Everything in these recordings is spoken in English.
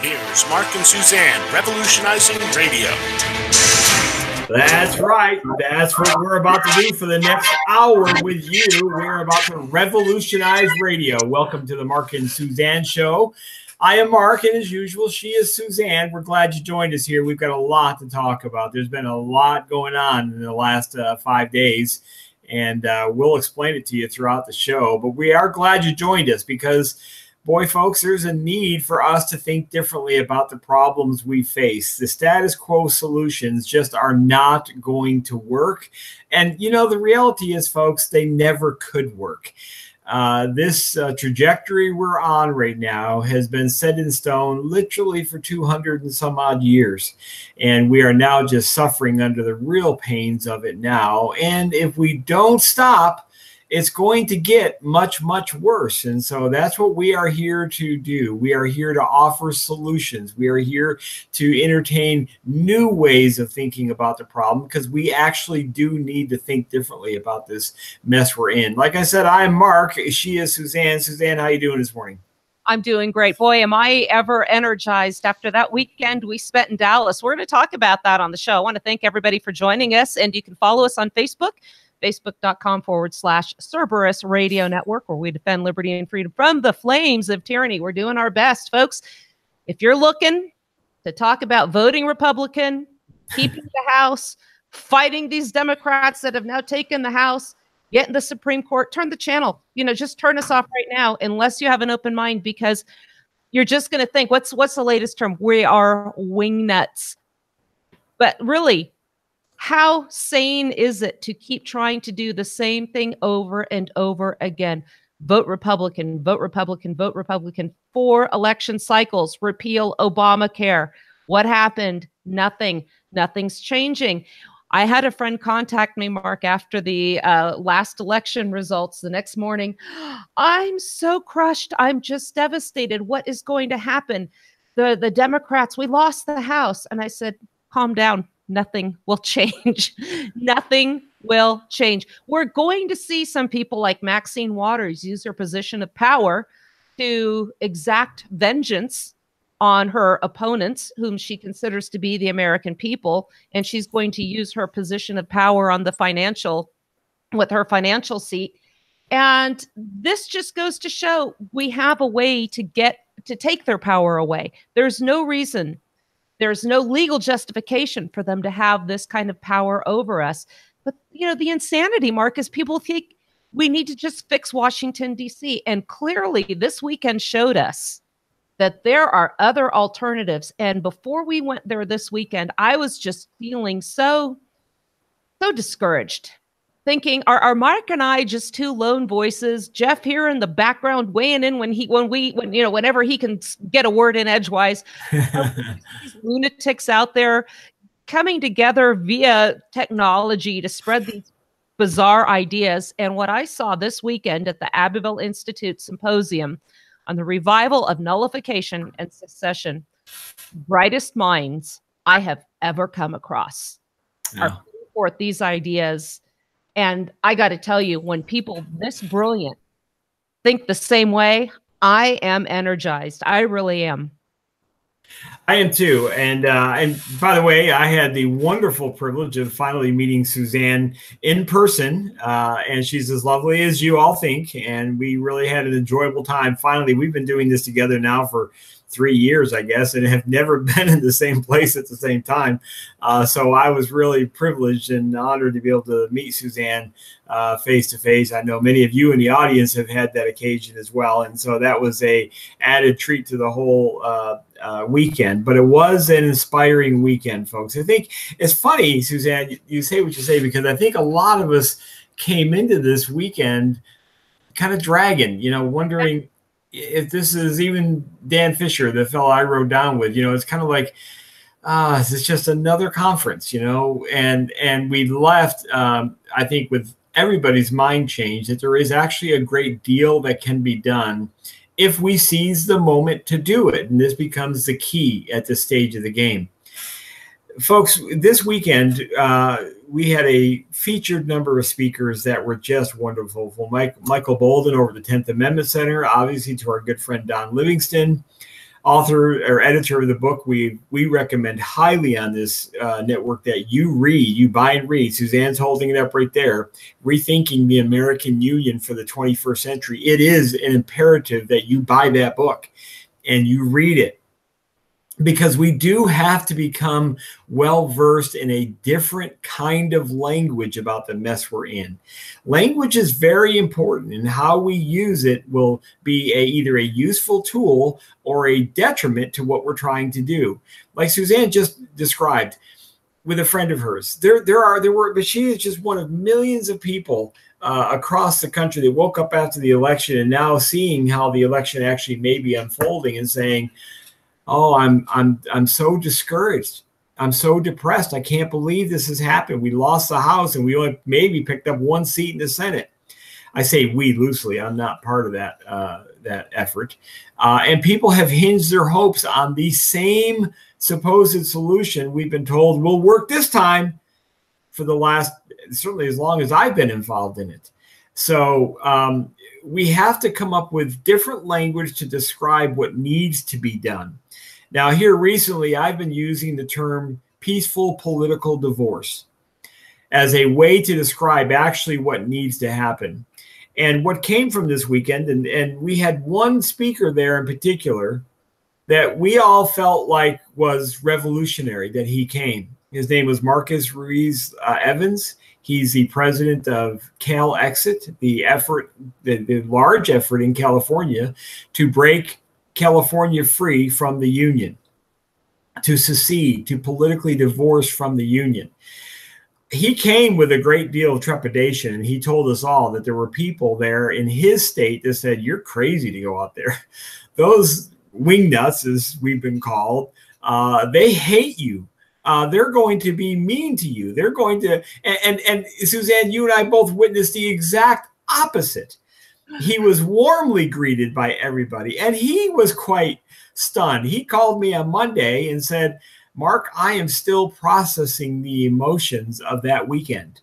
Here's Mark and Suzanne revolutionizing radio. That's right. That's what we're about to do for the next hour with you. We're about to revolutionize radio. Welcome to the Mark and Suzanne show. I am Mark, and as usual, she is Suzanne. We're glad you joined us here. We've got a lot to talk about. There's been a lot going on in the last 5 days, and we'll explain it to you throughout the show. But we are glad you joined us because, boy, folks, there's a need for us to think differently about the problems we face. The status quo solutions just are not going to work. And, you know, the reality is, folks, they never could work. This trajectory we're on right now has been set in stone literally for 200 and some odd years. And we are now just suffering under the real pains of it now. And if we don't stop, it's going to get much, much worse. And so that's what we are here to do. We are here to offer solutions. We are here to entertain new ways of thinking about the problem because we actually do need to think differently about this mess we're in. Like I said, I'm Mark. She is Suzanne. Suzanne, how you doing this morning? I'm doing great. Boy, am I ever energized after that weekend we spent in Dallas. We're going to talk about that on the show. I want to thank everybody for joining us, and you can follow us on Facebook. Facebook.com/Cerberus Radio Network, where we defend liberty and freedom from the flames of tyranny. We're doing our best, folks. If you're looking to talk about voting Republican, keeping the House, fighting these Democrats that have now taken the House, getting the Supreme Court, turn the channel. You know, just turn us off right now, unless you have an open mind, because you're just going to think, what's the latest term? We are wingnuts. But really, how sane is it to keep trying to do the same thing over and over again? Vote Republican, vote Republican, vote Republican. 4 election cycles, repeal Obamacare. What happened? Nothing. Nothing's changing. I had a friend contact me, Mark, after the last election results the next morning. I'm so crushed. I'm just devastated. What is going to happen? The Democrats, we lost the House. And I said, calm down. Nothing will change. Nothing will change. We're going to see some people like Maxine Waters use her position of power to exact vengeance on her opponents, whom she considers to be the American people. And she's going to use her position of power on the with her financial seat. And this just goes to show we have a way to take their power away. There's no reason. There's no legal justification for them to have this kind of power over us. But, you know, the insanity, Mark, is people think we need to just fix Washington, D.C. And clearly this weekend showed us that there are other alternatives. And before we went there this weekend, I was just feeling so discouraged, thinking, are Mark and I just 2 lone voices? Jeff here in the background weighing in whenever he can get a word in edgewise. These lunatics out there coming together via technology to spread these bizarre ideas. And what I saw this weekend at the Abbeville Institute Symposium on the revival of nullification and secession, brightest minds I have ever come across are putting forth these ideas. And I got to tell you, when people this brilliant think the same way, I am energized. I really am. I am too. And by the way, I had the wonderful privilege of finally meeting Suzanne in person. And she's as lovely as you all think. And we really had an enjoyable time. Finally, we've been doing this together now for 3 years, I guess, and have never been in the same place at the same time. So I was really privileged and honored to be able to meet Suzanne face to face. I know many of you in the audience have had that occasion as well. And so that was a added treat to the whole weekend. But it was an inspiring weekend, folks. I think it's funny, Suzanne, you say what you say, because I think a lot of us came into this weekend kind of dragging, you know, wondering if this is even Dan Fisher, the fellow I rode down with. You know, it's kind of like, it's just another conference, you know, and we left, I think, with everybody's mind changed that there is actually a great deal that can be done if we seize the moment to do it. And this becomes the key at this stage of the game. Folks, this weekend, we had a featured number of speakers that were just wonderful. From Michael Bolden over the 10th Amendment Center, obviously, to our good friend Don Livingston, author or editor of the book, we recommend highly on this network that you buy and read. Suzanne's holding it up right there. Rethinking the American Union for the 21st Century. It is an imperative that you buy that book and you read it, because we do have to become well-versed in a different kind of language about the mess we're in. Language is very important, and how we use it will be either a useful tool or a detriment to what we're trying to do. Like Suzanne just described with a friend of hers. But she is just one of millions of people across the country that woke up after the election and now seeing how the election actually may be unfolding and saying, oh, I'm so discouraged. I'm so depressed. I can't believe this has happened. We lost the House and we only maybe picked up one seat in the Senate. I say we loosely. I'm not part of that effort. And people have hinged their hopes on the same supposed solution we've been told will work this time for the last, certainly as long as I've been involved in it. So we have to come up with different language to describe what needs to be done. Now, here recently, I've been using the term peaceful political divorce as a way to describe actually what needs to happen. And what came from this weekend, and we had one speaker there in particular that we all felt like was revolutionary, that he came. His name was Marcus Ruiz Evans. He's the president of Cal Exit, the large effort in California to break California free from the Union, to secede, to politically divorce from the Union. He came with a great deal of trepidation, and he told us all that there were people there in his state that said, you're crazy to go out there. Those wingnuts, as we've been called, they hate you. They're going to be mean to you. They're going to, and Suzanne, you and I both witnessed the exact opposite. He was warmly greeted by everybody, and he was quite stunned. He called me on Monday and said, Mark, I am still processing the emotions of that weekend,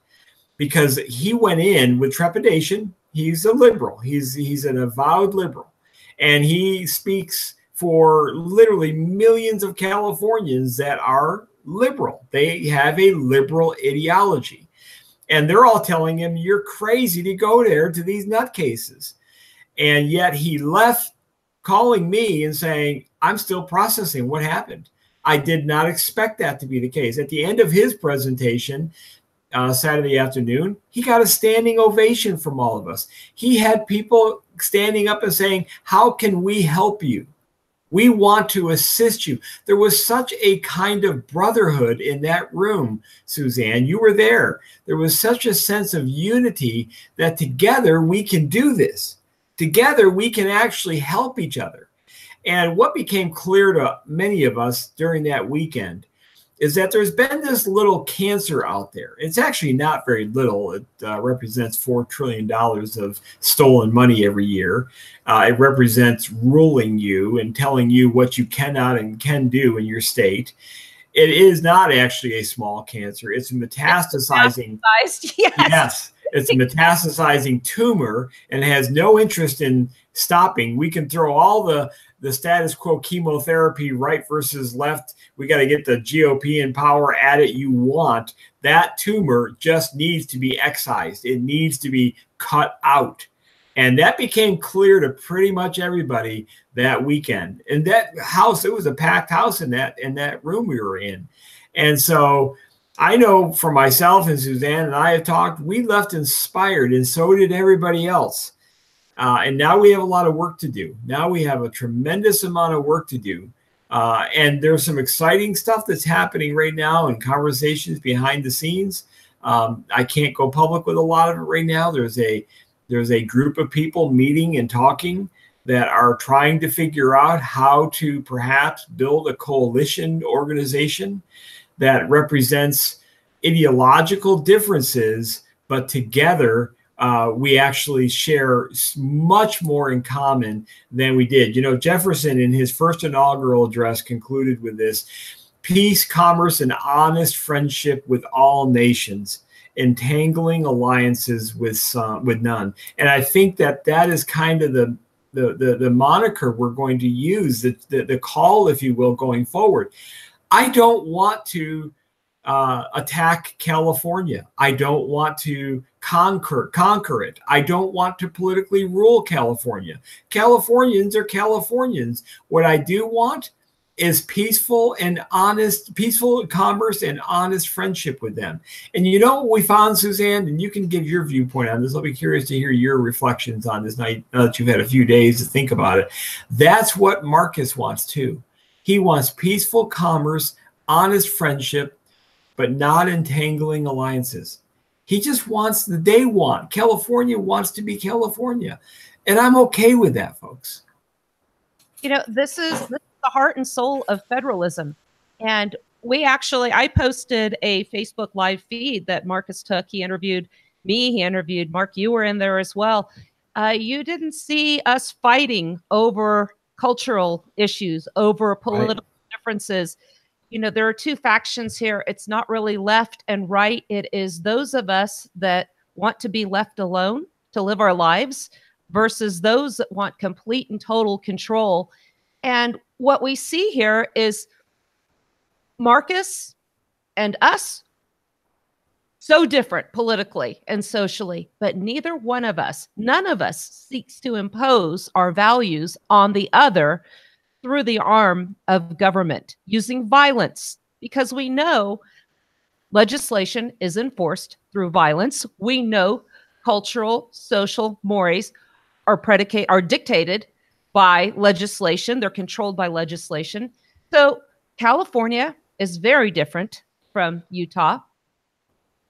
because he went in with trepidation. He's a liberal. He's an avowed liberal, and he speaks for literally millions of Californians that are liberal. They have a liberal ideology. And they're all telling him, you're crazy to go there to these nutcases. And yet he left calling me and saying, I'm still processing what happened. I did not expect that to be the case. At the end of his presentation, Saturday afternoon, he got a standing ovation from all of us. He had people standing up and saying, how can we help you? We want to assist you. There was such a kind of brotherhood in that room, Suzanne. You were there. There was such a sense of unity that together we can do this. Together we can actually help each other. And what became clear to many of us during that weekend is that there's been this little cancer out there. It's actually not very little. It represents $4 trillion of stolen money every year. It represents ruling you and telling you what you cannot and can do in your state. It is not actually a small cancer. It's metastasizing. Yes. It's a metastasizing tumor and has no interest in stopping. We can throw all the status quo chemotherapy, right versus left. We got to get the GOP in power at it. You want that tumor just needs to be excised. It needs to be cut out. And that became clear to pretty much everybody that weekend. And that house, it was a packed house in that room we were in. And so I know for myself, and Suzanne and I have talked, we left inspired, and so did everybody else. And now we have a lot of work to do. Now we have a tremendous amount of work to do. And there's some exciting stuff that's happening right now in conversations behind the scenes. I can't go public with a lot of it right now. There's a group of people meeting and talking that are trying to figure out how to perhaps build a coalition organization that represents ideological differences, but together we actually share much more in common than we did. You know, Jefferson in his first inaugural address concluded with this: peace, commerce, and honest friendship with all nations, entangling alliances with none. And I think that is kind of the moniker we're going to use, the call, if you will, going forward. I don't want to attack California. I don't want to conquer it. I don't want to politically rule California. Californians are Californians. What I do want is peaceful commerce and honest friendship with them. And you know what we found, Suzanne, and you can give your viewpoint on this. I'll be curious to hear your reflections on this now that you've had a few days to think about it. That's what Marcus wants too. He wants peaceful commerce, honest friendship, but not entangling alliances. He just wants California wants to be California. And I'm okay with that, folks. You know, this is the heart and soul of federalism. And I posted a Facebook live feed that Marcus took. He interviewed me, he interviewed Mark, you were in there as well. You didn't see us fighting over cultural issues, over political differences. You know, there are two factions here. It's not really left and right. It is those of us that want to be left alone to live our lives versus those that want complete and total control. And what we see here is Marcus and us, so different politically and socially, but none of us seeks to impose our values on the other through the arm of government, using violence, because we know legislation is enforced through violence. We know cultural, social mores are dictated by legislation. They're controlled by legislation. So California is very different from Utah.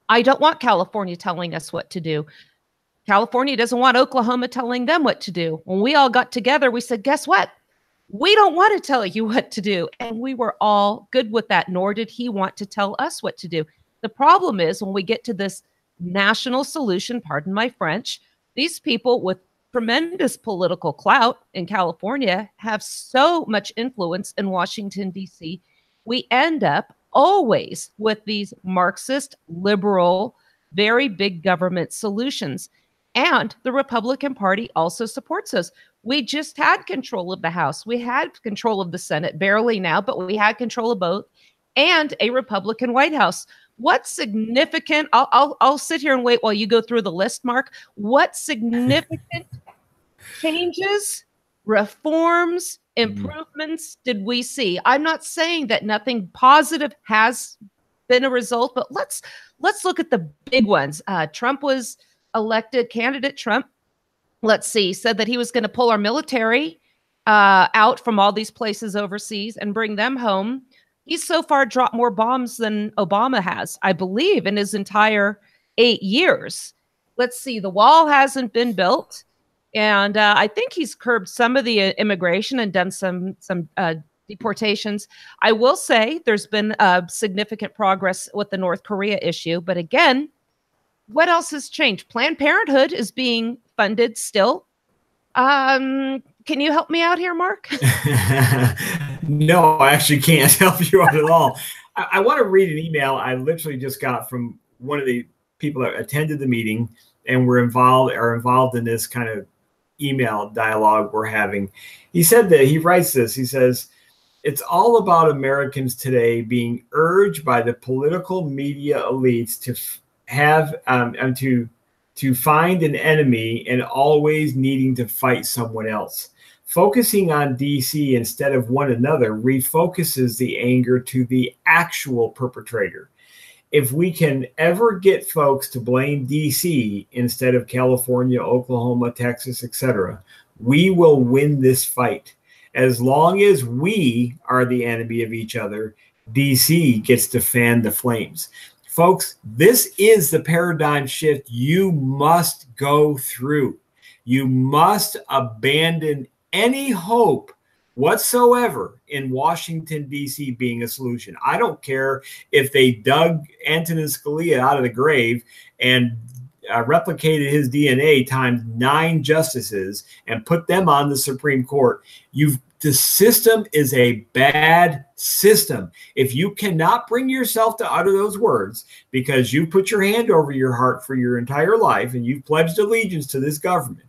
I don't want California telling us what to do. California doesn't want Oklahoma telling them what to do. When we all got together, we said, guess what? We don't want to tell you what to do. And we were all good with that, nor did he want to tell us what to do. The problem is when we get to this national solution, pardon my French, these people with tremendous political clout in California have so much influence in Washington, D.C. We end up always with these Marxist, liberal, very big government solutions. And the Republican Party also supports us. We just had control of the House. We had control of the Senate, barely now, but we had control of both, and a Republican White House. What significant, I'll sit here and wait while you go through the list, Mark. What significant changes, reforms, improvements did we see? I'm not saying that nothing positive has been a result, but let's look at the big ones. Trump was elected, candidate Trump, said that he was going to pull our military out from all these places overseas and bring them home. He's so far dropped more bombs than Obama has, I believe, in his entire 8 years. The wall hasn't been built. And I think he's curbed some of the immigration and done some deportations. I will say there's been significant progress with the North Korea issue. But again, what else has changed? Planned Parenthood is being funded still. Can you help me out here, Mark? No, I actually can't help you out at all. I want to read an email I literally just got from one of the people that attended the meeting and are involved in this kind of email dialogue we're having. He said that he writes this. He says, it's all about Americans today being urged by the political media elites to have to find an enemy and always needing to fight someone else. Focusing on DC instead of one another refocuses the anger to the actual perpetrator. If we can ever get folks to blame DC instead of California, Oklahoma, Texas, etc., we will win this fight. As long as we are the enemy of each other, DC gets to fan the flames. Folks, this is the paradigm shift you must go through. You must abandon any hope whatsoever in Washington, D.C. being a solution. I don't care if they dug Antonin Scalia out of the grave and replicated his DNA times 9 justices and put them on the Supreme Court. The system is a bad system. If you cannot bring yourself to utter those words because you put your hand over your heart for your entire life and you've pledged allegiance to this government,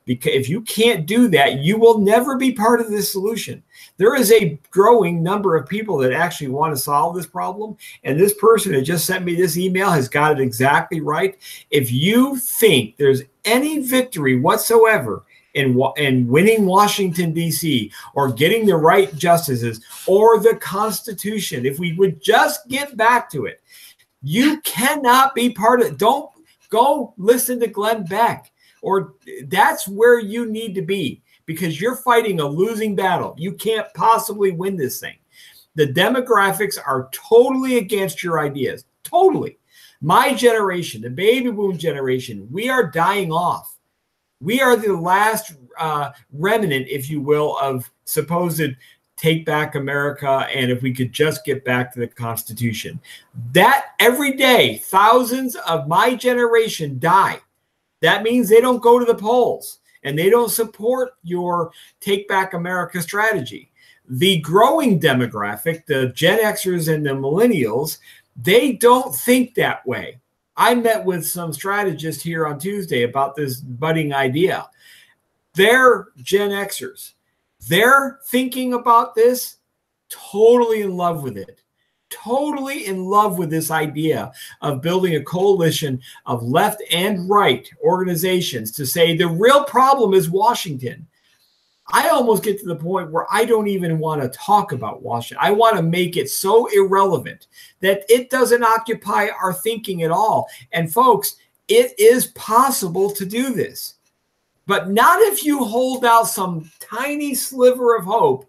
Because if you can't do that, you will never be part of this solution. There is a growing number of people that actually want to solve this problem. And this person that just sent me this email has got it exactly right. If you think there's any victory whatsoever in winning Washington, D.C., or getting the right justices or the Constitution, if we would just get back to it, you cannot be part of it. Don't go listen to Glenn Beck, or that's where you need to be, because you're fighting a losing battle. You can't possibly win this thing. The demographics are totally against your ideas. Totally. My generation, the baby boom generation, we are dying off. We are the last remnant, if you will, of supposed take back America, and if we could just get back to the Constitution. That every day, thousands of my generation die. That means they don't go to the polls, and they don't support your take back America strategy. The growing demographic, the Gen Xers and the millennials, they don't think that way. I met with some strategists here on Tuesday about this budding idea. They're Gen Xers. They're thinking about this, totally in love with it. Totally in love with this idea of building a coalition of left and right organizations to say the real problem is Washington. I almost get to the point where I don't even want to talk about Washington. I want to make it so irrelevant that it doesn't occupy our thinking at all. And folks, it is possible to do this, but not if you hold out some tiny sliver of hope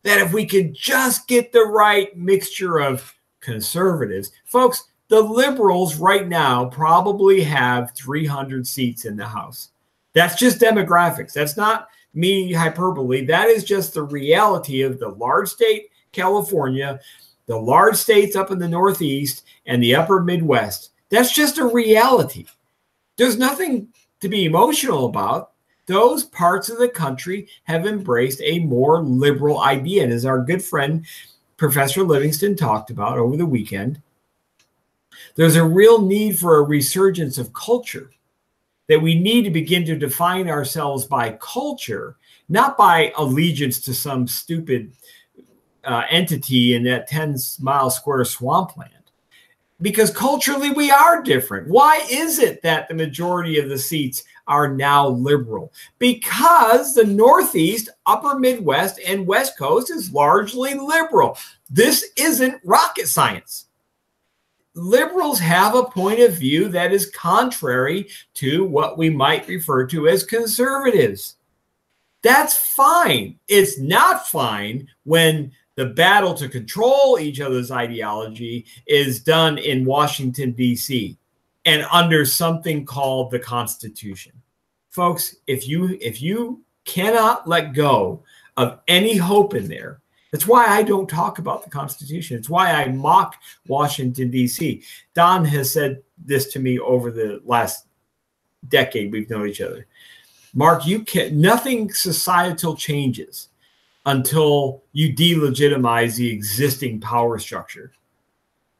that if we could just get the right mixture of conservatives. Folks, the liberals right now probably have 300 seats in the House. That's just demographics. That's not me hyperbole. That is just the reality of the large state, California, the large states up in the Northeast, and the upper Midwest. That's just a reality. There's nothing to be emotional about. Those parts of the country have embraced a more liberal idea. And as our good friend, Professor Livingston, talked about over the weekend, there's a real need for a resurgence of culture, that we need to begin to define ourselves by culture, not by allegiance to some stupid entity in that 10-mile square swampland. Because culturally, we are different. Why is it that the majority of the seats are now liberal? Because the Northeast, Upper Midwest, and West Coast is largely liberal. This isn't rocket science. Liberals have a point of view that is contrary to what we might refer to as conservatives. That's fine. It's not fine when the battle to control each other's ideology is done in Washington, D.C. and under something called the Constitution. Folks, if you cannot let go of any hope in there, that's why I don't talk about the Constitution. It's why I mock Washington, D.C. Don has said this to me over the last decade we've known each other. Mark, nothing societal changes until you delegitimize the existing power structure.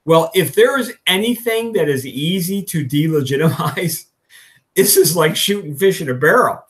Well, if there is anything that is easy to delegitimize, this is like shooting fish in a barrel.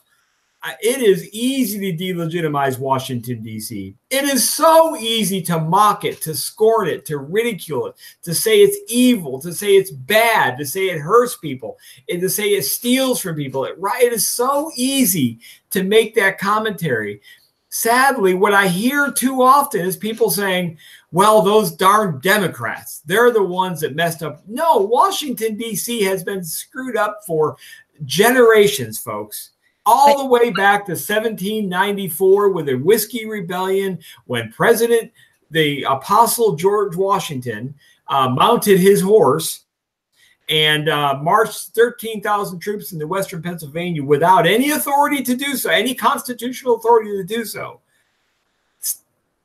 It is easy to delegitimize Washington, D.C. It is so easy to mock it, to scorn it, to ridicule it, to say it's evil, to say it's bad, to say it hurts people, and to say it steals from people. It is so easy to make that commentary. Sadly, what I hear too often is people saying, well, those darn Democrats, they're the ones that messed up. No, Washington, D.C. has been screwed up for generations, folks. All the way back to 1794 with the Whiskey Rebellion, when the Apostle George Washington mounted his horse and marched 13,000 troops into western Pennsylvania without any authority to do so, any constitutional authority to do so.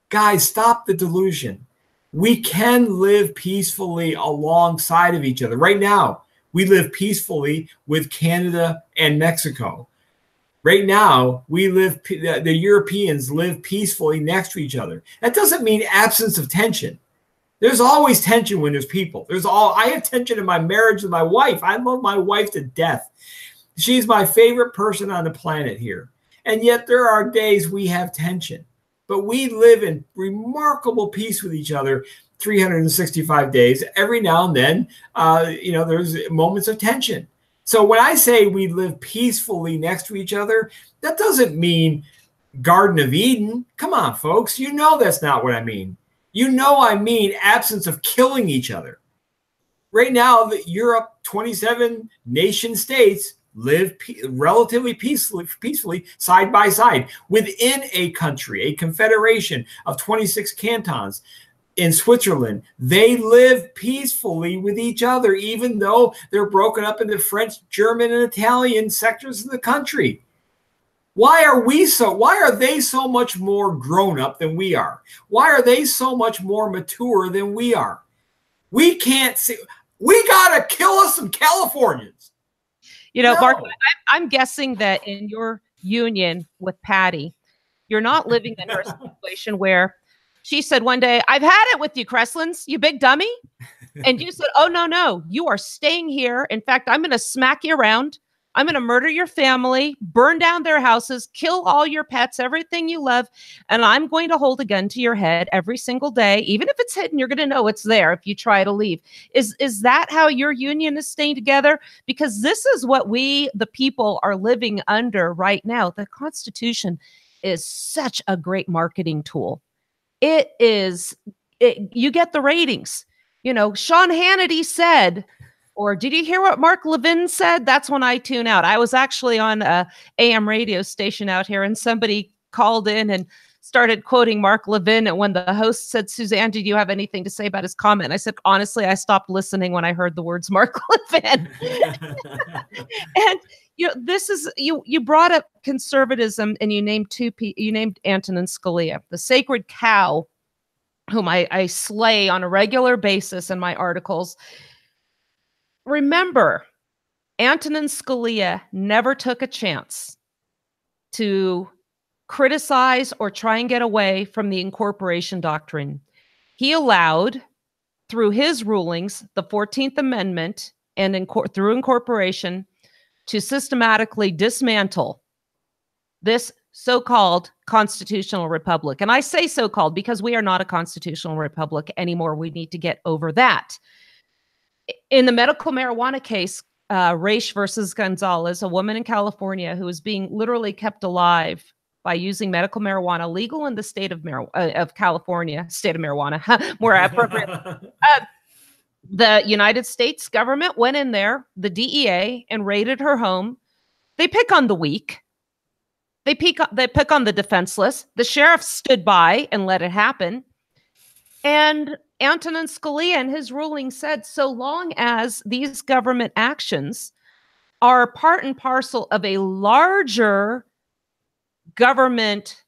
Guys, stop the delusion. We can live peacefully alongside of each other. Right now, we live peacefully with Canada and Mexico. Right now, the Europeans live peacefully next to each other. That doesn't mean absence of tension. There's always tension when there's people. I have tension in my marriage with my wife. I love my wife to death. She's my favorite person on the planet here. And yet there are days we have tension. But we live in remarkable peace with each other 365 days. Every now and then, there's moments of tension. So when I say we live peacefully next to each other, that doesn't mean Garden of Eden. Come on, folks. You know that's not what I mean. You know I mean absence of killing each other. Right now, Europe, 27 nation states live relatively peacefully side by side within a country, a confederation of 26 cantons. In Switzerland, they live peacefully with each other, even though they're broken up into French, German, and Italian sectors of the country. Why are they so much more grown up than we are? Why are they so much more mature than we are? We can't see. We got to kill us some Californians. No. Mark, I'm guessing that in your union with Patty, you're not living in her situation where she said one day, "I've had it with you, Cresslins, you big dummy." And you said, "Oh, no, you are staying here. In fact, I'm going to smack you around. I'm going to murder your family, burn down their houses, kill all your pets, everything you love. And I'm going to hold a gun to your head every single day. Even if it's hidden, you're going to know it's there if you try to leave." Is that how your union is staying together? Because this is what we, the people, are living under right now. The Constitution is such a great marketing tool. You get the ratings. Sean Hannity said, or did you hear what Mark Levin said? That's when I tune out. I was actually on a AM radio station out here, and somebody called in and started quoting Mark Levin. And when the host said, "Suzanne, did you have anything to say about his comment?" I said, "Honestly, I stopped listening when I heard the words Mark Levin." And you brought up conservatism, and you named Antonin Scalia, the sacred cow, whom I slay on a regular basis in my articles. Remember, Antonin Scalia never took a chance to criticize or try and get away from the incorporation doctrine. He allowed, through his rulings, the 14th Amendment and through incorporation, to systematically dismantle this so-called constitutional republic. And I say so-called because we are not a constitutional republic anymore. We need to get over that. In the medical marijuana case, Raish versus Gonzalez, a woman in California who was being literally kept alive by using medical marijuana, legal in the state of California, state of marijuana, more appropriate. The United States government went in there, the DEA, and raided her home. They pick on the weak. They pick on the defenseless. The sheriff stood by and let it happen. And Antonin Scalia in his ruling said, so long as these government actions are part and parcel of a larger government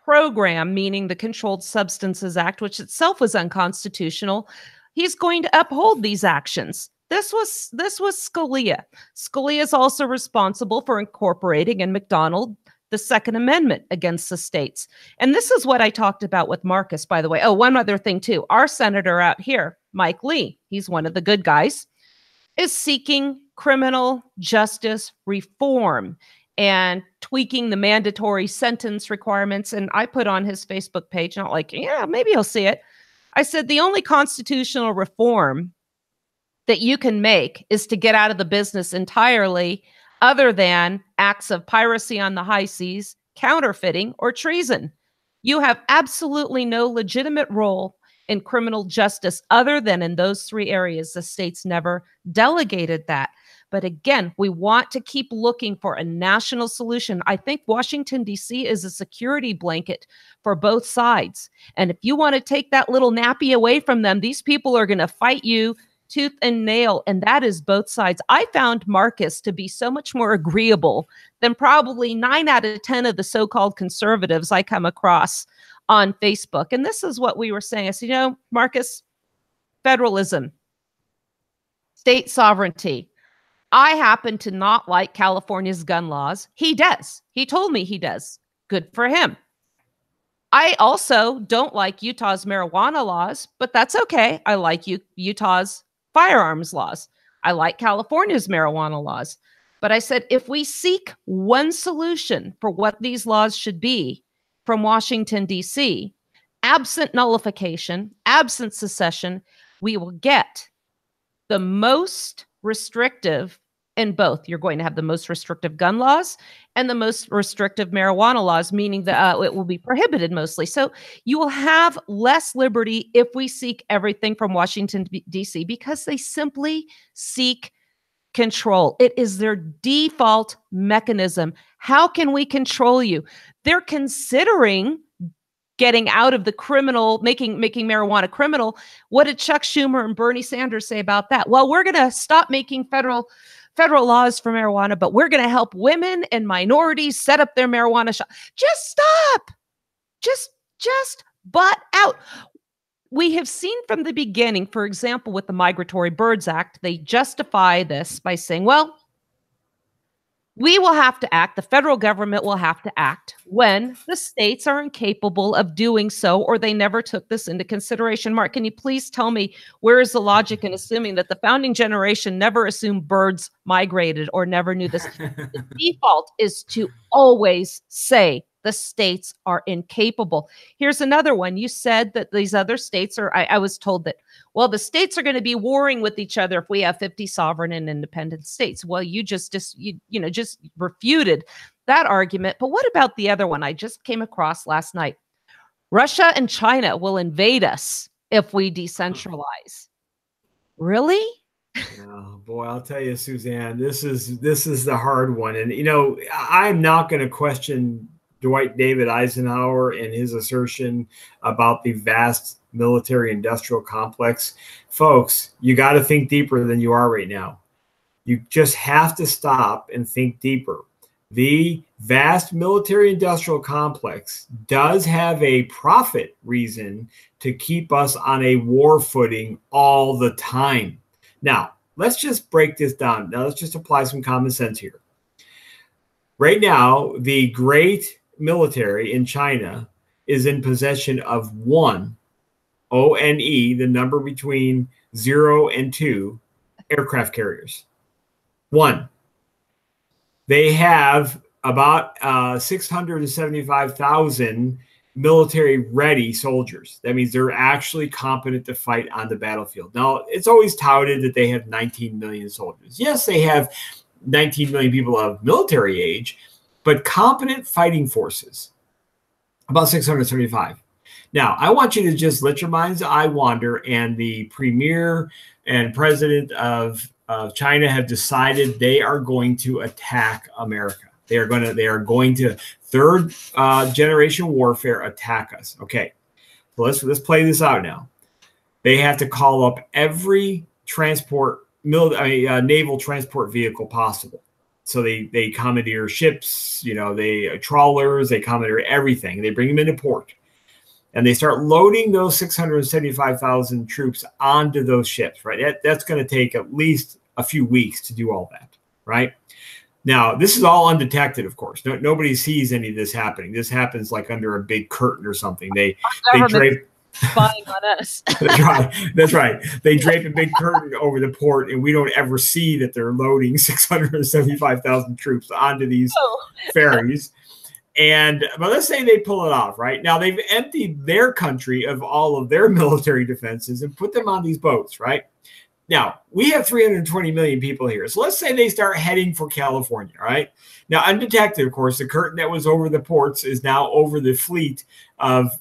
program, meaning the Controlled Substances Act, which itself was unconstitutional, he's going to uphold these actions. This was Scalia. Scalia is also responsible for incorporating in McDonald the Second Amendment against the states. And this is what I talked about with Marcus, by the way. Oh, one other thing too. Our senator out here, Mike Lee, he's one of the good guys, is seeking criminal justice reform and tweaking the mandatory sentence requirements. And I put on his Facebook page, not like, yeah, maybe he'll see it. I said, the only constitutional reform that you can make is to get out of the business entirely, other than acts of piracy on the high seas, counterfeiting, or treason. You have absolutely no legitimate role in criminal justice other than in those three areas. The states never delegated that. But again, we want to keep looking for a national solution. I think Washington, D.C. is a security blanket for both sides. And if you want to take that little nappy away from them, these people are going to fight you tooth and nail, and that is both sides. I found Marcus to be so much more agreeable than probably 9 out of 10 of the so-called conservatives I come across on Facebook. And this is what we were saying. I said, Marcus, federalism, state sovereignty. I happen to not like California's gun laws. He does. He told me he does. Good for him. I also don't like Utah's marijuana laws, but that's okay. I like Utah's firearms laws. I like California's marijuana laws. But I said, if we seek one solution for what these laws should be from Washington, D.C., absent nullification, absent secession, we will get the most restrictive in both. You're going to have the most restrictive gun laws and the most restrictive marijuana laws, meaning that it will be prohibited mostly. So you will have less liberty if we seek everything from Washington, D.C., because they simply seek control. It is their default mechanism. How can we control you? They're considering getting out of the criminal, making marijuana criminal. What did Chuck Schumer and Bernie Sanders say about that? Well, we're going to stop making federal laws for marijuana, but we're going to help women and minorities set up their marijuana shop. Just stop. Just butt out. We have seen from the beginning, for example, with the Migratory Birds Act, they justify this by saying, well, we will have to act, the federal government will have to act when the states are incapable of doing so, or they never took this into consideration. Mark, can you please tell me where is the logic in assuming that the founding generation never assumed birds migrated or never knew this? The default is to always say the states are incapable. Here's another one. You said that these other states are, I was told that, well, the states are going to be warring with each other if we have 50 sovereign and independent states. Well, you just refuted that argument. But what about the other one I just came across last night? Russia and China will invade us if we decentralize. Really? Oh, boy, I'll tell you, Suzanne, this is the hard one. And, I'm not going to question Dwight David Eisenhower and his assertion about the vast military industrial complex. Folks, you got to think deeper than you are right now. You just have to stop and think deeper. The vast military industrial complex does have a profit reason to keep us on a war footing all the time. Now, let's just break this down. Now, let's just apply some common sense here. Right now, the great military in China is in possession of one, O-N-E, the number between 0 and 2, aircraft carriers. One. They have about 675,000 military-ready soldiers. That means they're actually competent to fight on the battlefield. Now, it's always touted that they have 19 million soldiers. Yes, they have 19 million people of military age, but competent fighting forces, about 675. Now, I want you to just let your mind's eye wander, and the premier and president of China have decided they are going to attack America. They are going to third generation warfare attack us. Okay, so let's play this out now. They have to call up every naval transport vehicle possible. So they commandeer ships, they trawlers, they commandeer everything. They bring them into port, and they start loading those 675,000 troops onto those ships. Right, that's going to take at least a few weeks to do all that. Right. Now, this is all undetected, of course. Nobody sees any of this happening. This happens like under a big curtain or something. They drape spying on us. That's right. They drape a big curtain over the port, and we don't ever see that they're loading 675,000 troops onto these ferries. But let's say they pull it off, right? Now, they've emptied their country of all of their military defenses and put them on these boats, right? Now, we have 320 million people here. So let's say they start heading for California, right? Now, undetected, of course, the curtain that was over the ports is now over the fleet of,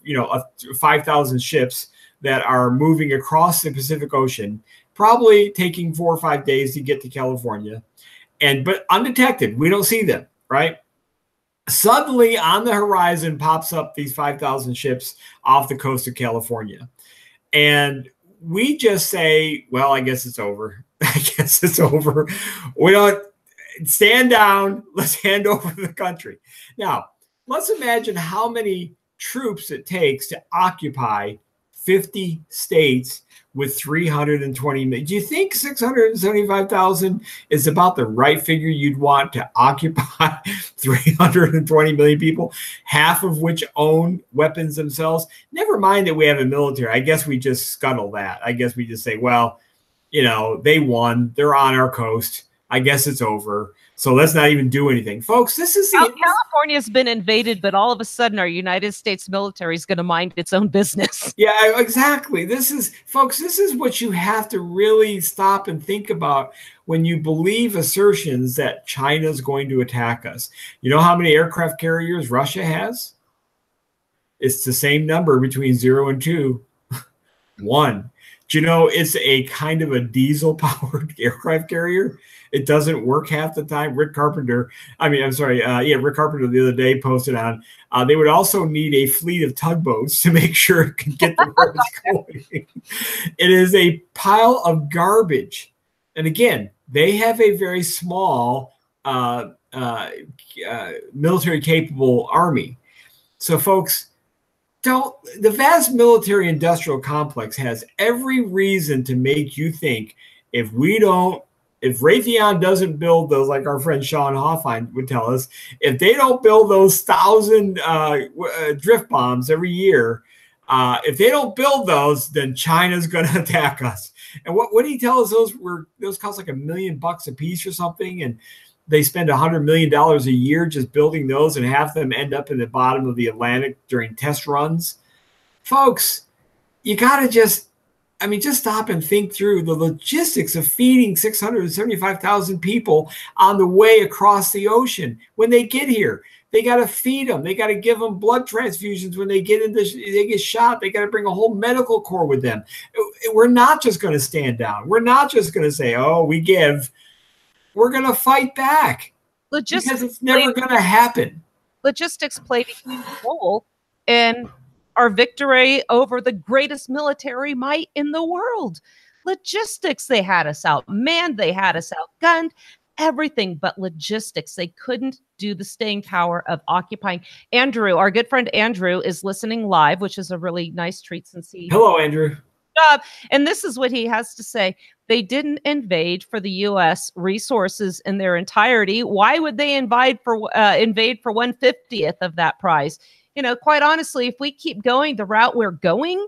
5,000 ships that are moving across the Pacific Ocean, probably taking 4 or 5 days to get to California. But undetected, we don't see them, right? Suddenly on the horizon pops up these 5,000 ships off the coast of California. And we just say, well, I guess it's over. I guess it's over. We don't stand down. Let's hand over the country. Now, let's imagine how many troops it takes to occupy 50 states with 320 million. Do you think 675,000 is about the right figure you'd want to occupy 320 million people, half of which own weapons themselves? Never mind that we have a military. I guess we just scuttle that. I guess we just say, well, they won. They're on our coast. I guess it's over. So let's not even do anything. Folks, this is California's been invaded, but all of a sudden our United States military is going to mind its own business. Yeah, exactly. This is, folks, this is what you have to really stop and think about when you believe assertions that China's going to attack us. You know how many aircraft carriers Russia has? It's the same number between 0 and 2. 1. Do you know it's a kind of a diesel-powered aircraft carrier? It doesn't work half the time. Rick Carpenter the other day posted on, they would also need a fleet of tugboats to make sure it can get the where it's going. It is a pile of garbage. And again, they have a very small military-capable army. So, folks, the vast military industrial complex has every reason to make you think if Raytheon doesn't build those, like our friend Sean Hoffine would tell us, if they don't build those 1,000 drift bombs every year, if they don't build those, then China's going to attack us. And what did he tell us? Those cost like $1 million a piece or something, and they spend $100 million a year just building those, and half of them end up in the bottom of the Atlantic during test runs. Folks, you got to just stop and think through the logistics of feeding 675,000 people on the way across the ocean. When they get here, they got to feed them. They got to give them blood transfusions when they get shot. They got to bring a whole medical corps with them. We're not just going to stand down. We're not just going to say, oh, we give. We're going to fight back because it's never going to happen. Logistics played a huge role in our victory over the greatest military might in the world. Logistics, they had us outmanned, they had us outgunned, everything but logistics. They couldn't do the staying power of occupying. Andrew, our good friend Andrew, is listening live, which is a really nice treat since he... Hello, Andrew. And this is what he has to say. They didn't invade for the U.S. resources in their entirety. Why would they invade for 1/50th of that prize? You know, quite honestly, if we keep going the route we're going,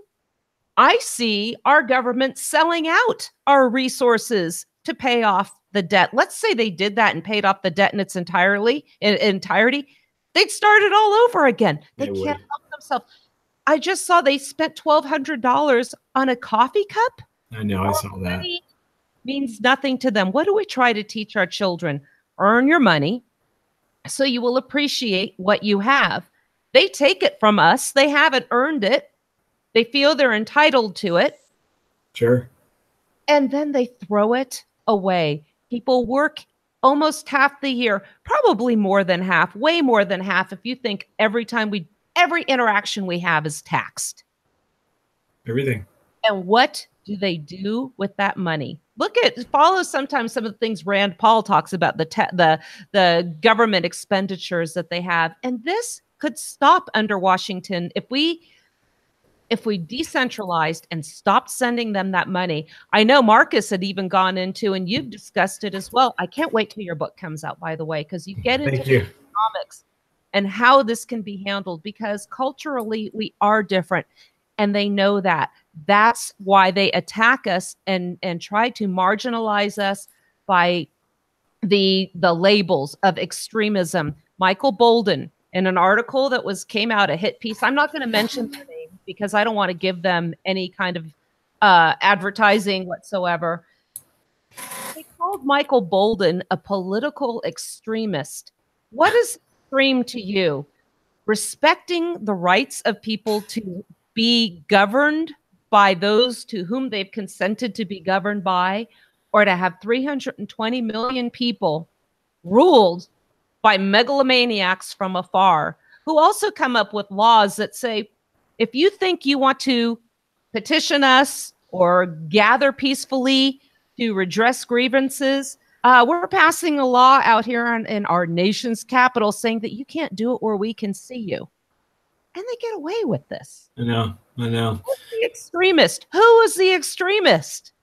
I see our government selling out our resources to pay off the debt. Let's say they did that and paid off the debt in its entirety. They'd start it all over again. They can't help themselves. I just saw they spent $1,200 on a coffee cup. I know, I saw that. Money means nothing to them. What do we try to teach our children? Earn your money so you will appreciate what you have. They take it from us. They haven't earned it. They feel they're entitled to it. Sure. And then they throw it away. People work almost half the year, probably more than half, way more than half. If you think every interaction we have is taxed. Everything. And what do they do with that money? Follow sometimes some of the things Rand Paul talks about, the government expenditures that they have. And this could stop under Washington if we decentralized and stopped sending them that money. I know Marcus had even gone into, and you've discussed it as well. I can't wait till your book comes out, by the way, because you get into economics and how this can be handled, because culturally we are different, and they know that. That's why they attack us and try to marginalize us by the labels of extremism. Michael Bolden, in an article that came out, a hit piece, I'm not going to mention their name because I don't want to give them any kind of advertising whatsoever. They called Michael Bolden a political extremist. What is extreme to you? Respecting the rights of people to be governed by those to whom they've consented to be governed by, or to have 320 million people ruled by megalomaniacs from afar, who also come up with laws that say, if you think you want to petition us or gather peacefully to redress grievances, we're passing a law out here in our nation's capital saying that you can't do it where we can see you. And they get away with this. I know. Who's the extremist? Who is the extremist?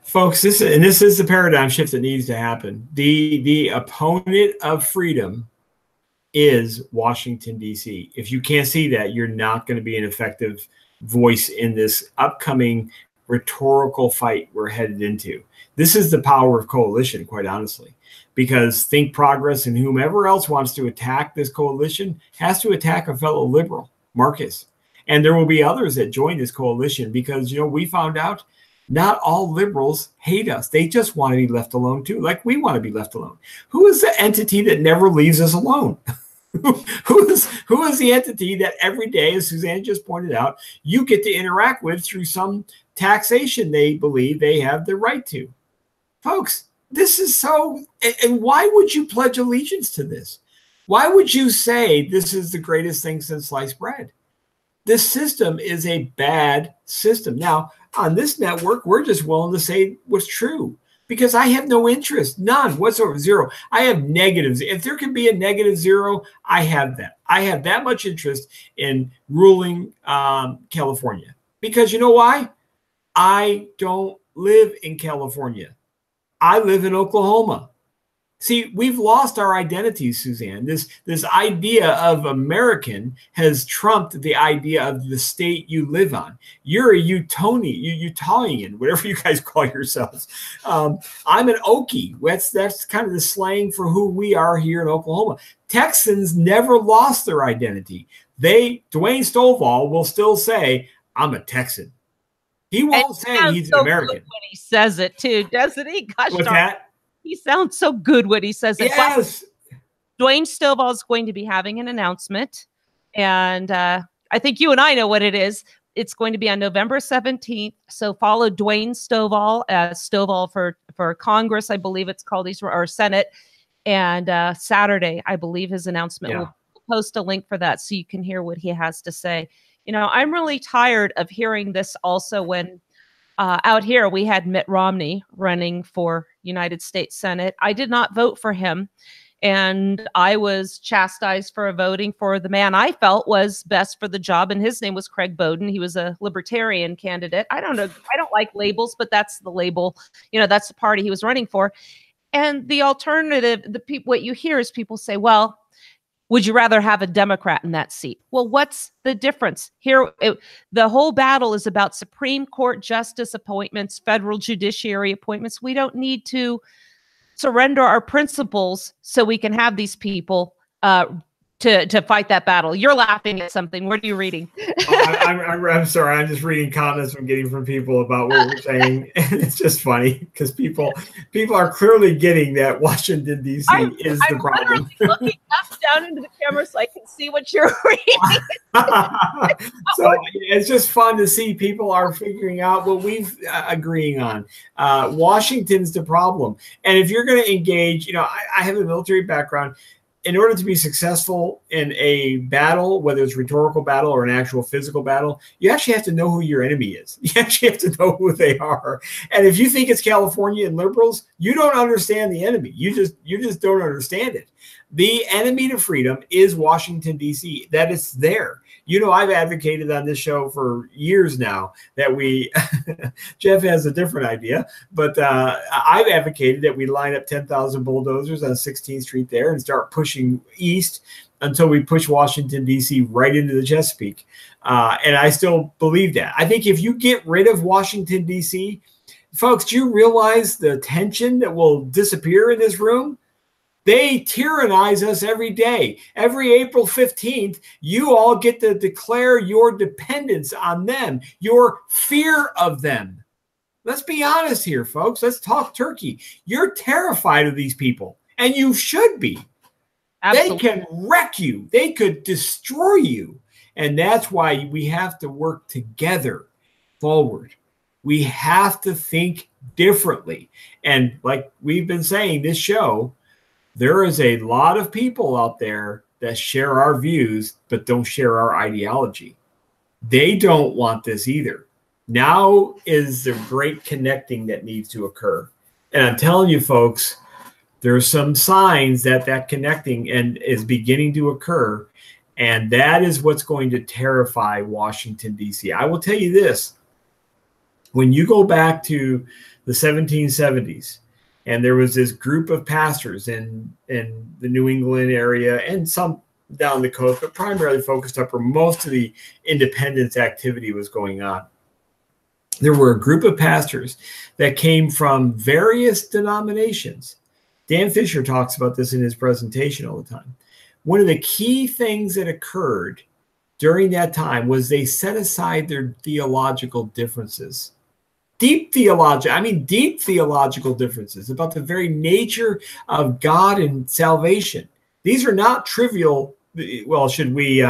Folks, this is the paradigm shift that needs to happen. The opponent of freedom is Washington, D.C. If you can't see that, you're not going to be an effective voice in this upcoming rhetorical fight we're headed into. This is the power of coalition, quite honestly, because Think Progress and whomever else wants to attack this coalition has to attack a fellow liberal, Marcus. And there will be others that join this coalition because, you know, we found out not all liberals hate us. They just want to be left alone too, like we want to be left alone. Who is the entity that never leaves us alone? who is the entity that every day, as Suzanne just pointed out, you get to interact with through some taxation they believe they have the right to? Folks, this is so, and why would you pledge allegiance to this? Why would you say this is the greatest thing since sliced bread? This system is a bad system. Now, on this network, we're just willing to say what's true because I have no interest, none whatsoever, zero. I have negatives. If there can be a -0, I have that. I have that much interest in ruling California because you know why? I don't live in California. I live in Oklahoma. See, we've lost our identities, Suzanne. This idea of American has trumped the idea of the state you live on. You're a Utonian, whatever you guys call yourselves. I'm an Okie. That's kind of the slang for who we are here in Oklahoma. Texans never lost their identity. Dwayne Stovall will still say, I'm a Texan. He won't say he's an American. When he says it too, doesn't he? Gosh, what's that? He sounds so good when he says it. Yes. Dwayne Stovall is going to be having an announcement, and I think you and I know what it is. It's going to be on November 17th. So follow Dwayne Stovall, Stovall for Congress, I believe it's called, or Senate. And Saturday, I believe his announcement. We'll post a link for that so you can hear what he has to say. You know, I'm really tired of hearing this also when out here we had Mitt Romney running for United States Senate. I did not vote for him, and I was chastised for voting for the man I felt was best for the job, and his name was Craig Bowden. He was a libertarian candidate. I don't know. I don't like labels, but that's the label. You know, that's the party he was running for. And the alternative, what you hear is people say, well, would you rather have a Democrat in that seat? Well, what's the difference? Here, the whole battle is about Supreme Court justice appointments, federal judiciary appointments. We don't need to surrender our principles so we can have these people to fight that battle. You're laughing at something. What are you reading? I'm sorry. I'm just reading comments I'm getting from people about what we're saying. And it's just funny because people are clearly getting that Washington, D.C. is the problem. I'm looking up down into the camera so I can see what you're reading. So it's just fun to see people are figuring out what we've agreeing on. Washington's the problem. And if you're going to engage, you know, I have a military background. In order to be successful in a battle, whether it's a rhetorical battle or an actual physical battle, you actually have to know who your enemy is. You actually have to know who they are. And if you think it's California and liberals, you don't understand the enemy. You just don't understand it. The enemy to freedom is Washington, D.C. That it's there. You know, I've advocated on this show for years now that we, Jeff has a different idea, but I've advocated that we line up 10,000 bulldozers on 16th Street there and start pushing east until we push Washington, D.C. right into the Chesapeake. And I still believe that. I think if you get rid of Washington, D.C., folks, do you realize the tension that will disappear in this room? They tyrannize us every day. Every April 15th, you all get to declare your dependence on them, your fear of them. Let's be honest here, folks. Let's talk turkey. You're terrified of these people, and you should be. Absolutely. They can wreck you. They could destroy you. And that's why we have to work together forward. We have to think differently. And like we've been saying, this show, there is a lot of people out there that share our views, but don't share our ideology. They don't want this either. Now is the great connecting that needs to occur. And I'm telling you, folks, there's some signs that that connecting is beginning to occur. And that is what's going to terrify Washington, D.C. I will tell you this. When you go back to the 1770s, and there was this group of pastors in the New England area and some down the coast, but primarily focused up where most of the independence activity was going on. there were a group of pastors that came from various denominations. Dan Fisher talks about this in his presentation all the time. One of the key things that occurred during that time was they set aside their theological differences. Deep theological differences about the very nature of God and salvation. These are not trivial. Well, should we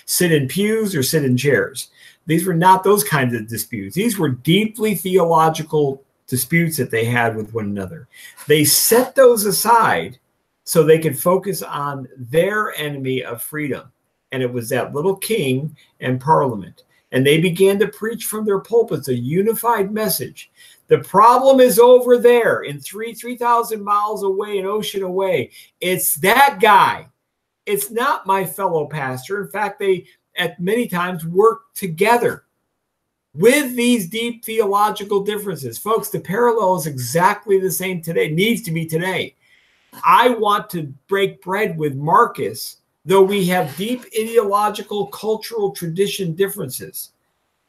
sit in pews or sit in chairs? These were not those kinds of disputes. These were deeply theological disputes that they had with one another. They set those aside so they could focus on their enemy of freedom. And it was that little king and parliament. And they began to preach from their pulpits a unified message. The problem is over there in 3,000 miles away, an ocean away. It's that guy. It's not my fellow pastor. In fact, they at many times work together with these deep theological differences. Folks, the parallel is exactly the same today, needs to be today. I want to break bread with Marcus, though we have deep ideological, cultural tradition differences.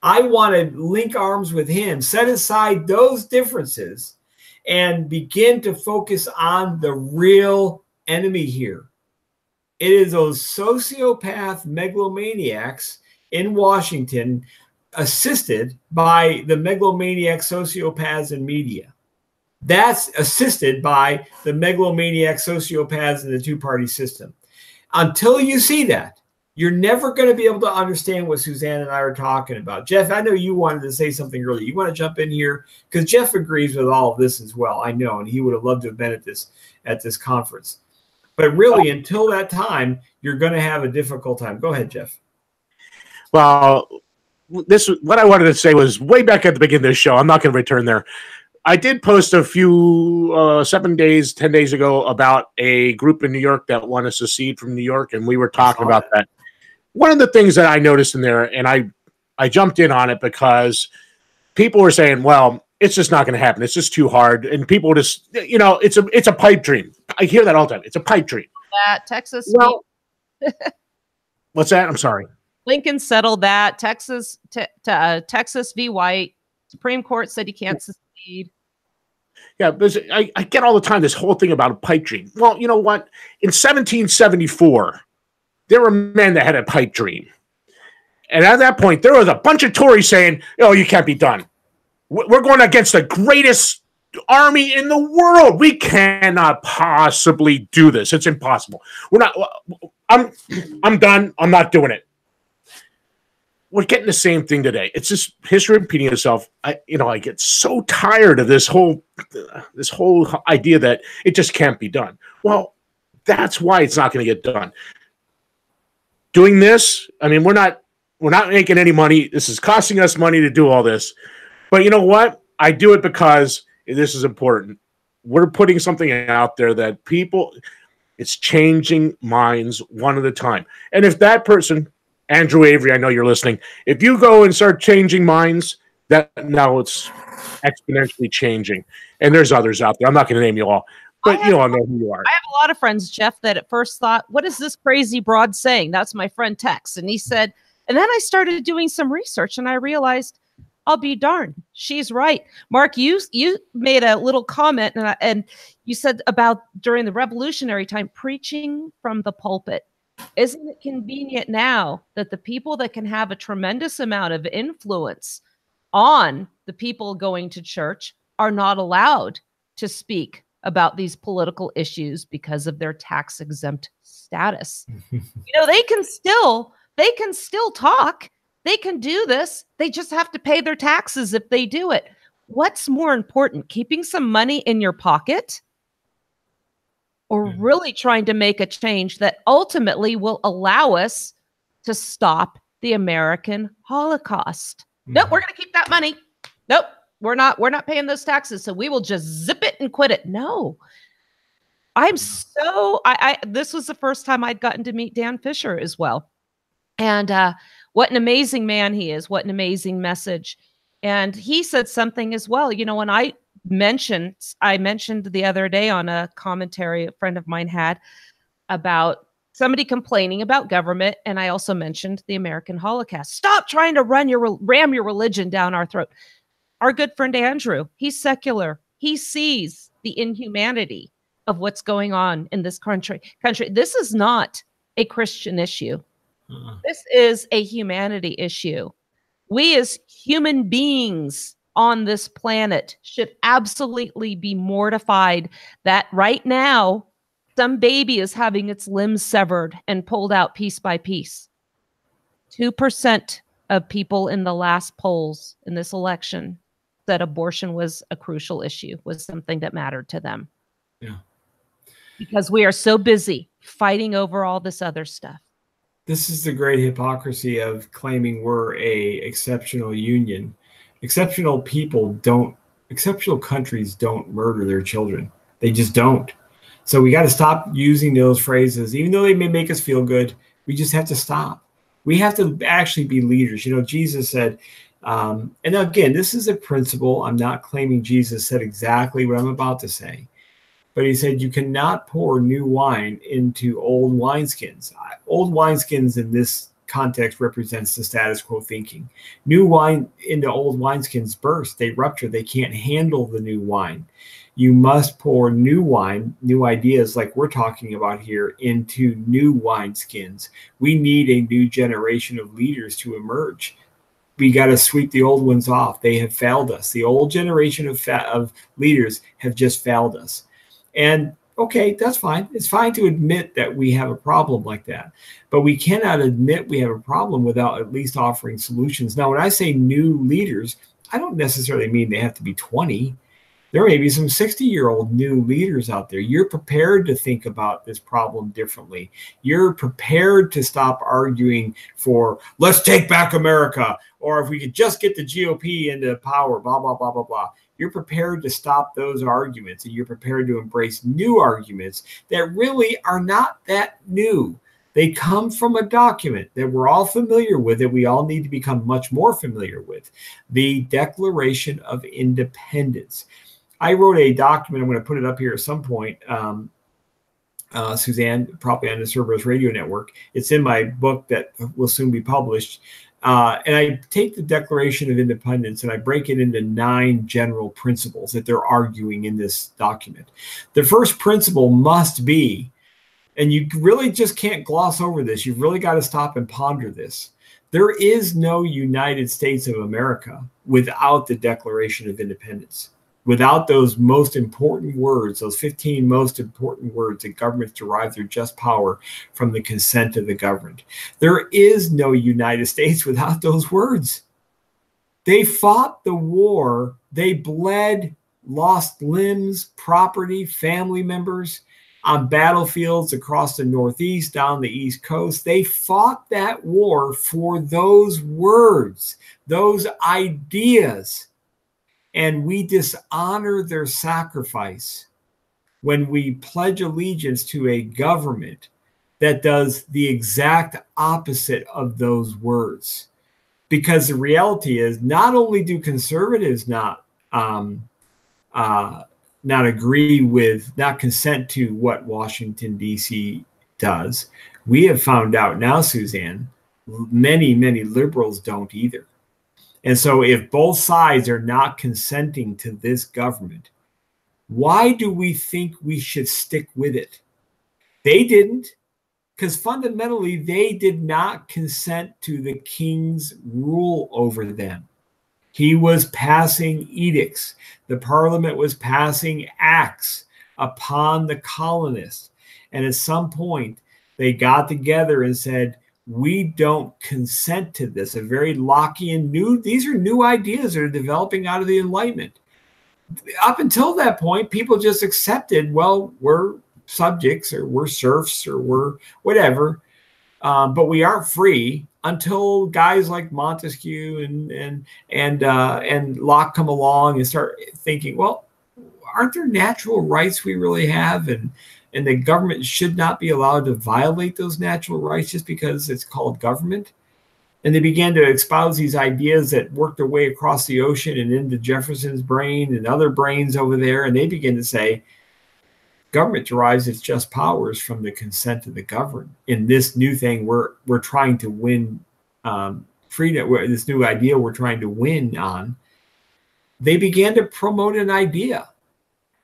I want to link arms with him, set aside those differences, and begin to focus on the real enemy here. It is those sociopath megalomaniacs in Washington, assisted by the megalomaniac sociopaths in media. That's assisted by the megalomaniac sociopaths in the two-party system. Until you see that, you're never going to be able to understand what Suzanne and I are talking about. Jeff, I know you wanted to say something earlier. You want to jump in here? Because Jeff agrees with all of this as well. I know, and he would have loved to have been at this conference. But really, until that time, you're going to have a difficult time. Go ahead, Jeff. Well, what I wanted to say was way back at the beginning of the show. I'm not going to return there. I did post a few 10 days ago about a group in New York that want to secede from New York, and we were talking about that. One of the things that I noticed in there, and I jumped in on it because people were saying, well, it's just not going to happen. It's just too hard. And people just, it's a pipe dream. I hear that all the time. It's a pipe dream. That Texas. Well, what's that? I'm sorry. Lincoln settled that. Texas v. White. Supreme Court said he can't secede. Yeah, but I get all the time this whole thing about a pipe dream. Well, you know what? In 1774, there were men that had a pipe dream. And at that point, there was a bunch of Tories saying, oh, you can't be done. We're going against the greatest army in the world. We cannot possibly do this. It's impossible. I'm done. I'm not doing it. We're getting the same thing today. It's just history repeating itself. I get so tired of this whole idea that it just can't be done. Well, that's why it's not going to get done. Doing this, I mean, we're not making any money. This is costing us money to do all this. But you know what? I do it because this is important. We're putting something out there that it's changing minds one at a time. And if that person, Andrew Avery, I know you're listening, if you go and start changing minds, that now it's exponentially changing. And there's others out there. I'm not going to name you all, but you all know who you are. I have a lot of friends, Jeff, that at first thought, what is this crazy broad saying? That's my friend Tex. And he said, and then I started doing some research and I realized, I'll be darned, she's right. Mark, you made a little comment and you said about during the revolutionary time, preaching from the pulpit. Isn't it convenient now that the people that can have a tremendous amount of influence on the people going to church are not allowed to speak about these political issues because of their tax exempt status? They can still talk. They can do this. They just have to pay their taxes if they do it. What's more important, keeping some money in your pocket or really trying to make a change that ultimately will allow us to stop the American Holocaust? Nope, we're going to keep that money. Nope, we're not paying those taxes, so we will just zip it and quit it. No. This was the first time I'd gotten to meet Dan Fisher as well. And what an amazing man he is. What an amazing message. And he said something as well. When I mentioned the other day on a commentary a friend of mine had about somebody complaining about government. And I also mentioned the American Holocaust. Stop trying to ram your religion down our throat. Our good friend Andrew, he's secular. He sees the inhumanity of what's going on in this country. This is not a Christian issue. This is a humanity issue. We as human beings on this planet should absolutely be mortified that right now some baby is having its limbs severed and pulled out piece by piece. 2% of people in the last polls in this election said abortion was a crucial issue, was something that mattered to them. Yeah. Because we are so busy fighting over all this other stuff. This is the great hypocrisy of claiming we're a exceptional union. Exceptional countries don't murder their children. They just don't. So we got to stop using those phrases, even though they may make us feel good. We just have to stop. We have to actually be leaders. You know, Jesus said, and again, this is a principle. I'm not claiming Jesus said exactly what I'm about to say. But he said, you cannot pour new wine into old wineskins. Old wineskins in this context represents the status quo thinking. New wine into old wineskins burst. They rupture. They can't handle the new wine. You must pour new wine, new ideas like we're talking about here, into new wineskins. We need a new generation of leaders to emerge. We got to sweep the old ones off. They have failed us. The old generation of leaders have just failed us. And okay, that's fine. It's fine to admit that we have a problem like that. But we cannot admit we have a problem without at least offering solutions. Now, when I say new leaders, I don't necessarily mean they have to be 20. There may be some 60-year-old new leaders out there. You're prepared to think about this problem differently. You're prepared to stop arguing for, let's take back America, or if we could just get the GOP into power, blah, blah, blah, blah, blah. You're prepared to stop those arguments, and you're prepared to embrace new arguments that really are not that new. They come from a document that we're all familiar with, that we all need to become much more familiar with, the Declaration of Independence. I wrote a document. I'm going to put it up here at some point, Suzanne, probably on the Cerberus Radio Network. It's in my book that will soon be published. And I take the Declaration of Independence and I break it into 9 general principles that they're arguing in this document. The first principle must be, and you really just can't gloss over this, you've really got to stop and ponder this. There is no United States of America without the Declaration of Independence. Without those most important words, those 15 most important words that governments derive their just power from the consent of the governed. There is no United States without those words. They fought the war. They bled, lost limbs, property, family members on battlefields across the Northeast, down the East Coast. They fought that war for those words, those ideas. And we dishonor their sacrifice when we pledge allegiance to a government that does the exact opposite of those words. Because the reality is, not only do conservatives not consent to what Washington, D.C. does, we have found out now, Suzanne, many, many liberals don't either. And so if both sides are not consenting to this government, why do we think we should stick with it? They didn't, because fundamentally they did not consent to the king's rule over them. He was passing edicts. The parliament was passing acts upon the colonists. And at some point, they got together and said, we don't consent to this. A very Lockean these are new ideas that are developing out of the Enlightenment. Up until that point, people just accepted, well, we're subjects or we're serfs or we're whatever, but we aren't free until guys like Montesquieu and Locke come along and start thinking, well, aren't there natural rights we really have? And the government should not be allowed to violate those natural rights just because it's called government. And they began to espouse these ideas that worked their way across the ocean and into Jefferson's brain and other brains over there. And they begin to say, government derives its just powers from the consent of the governed. In this new thing, we're trying to win freedom. This new idea we're trying to win on. they began to promote an idea,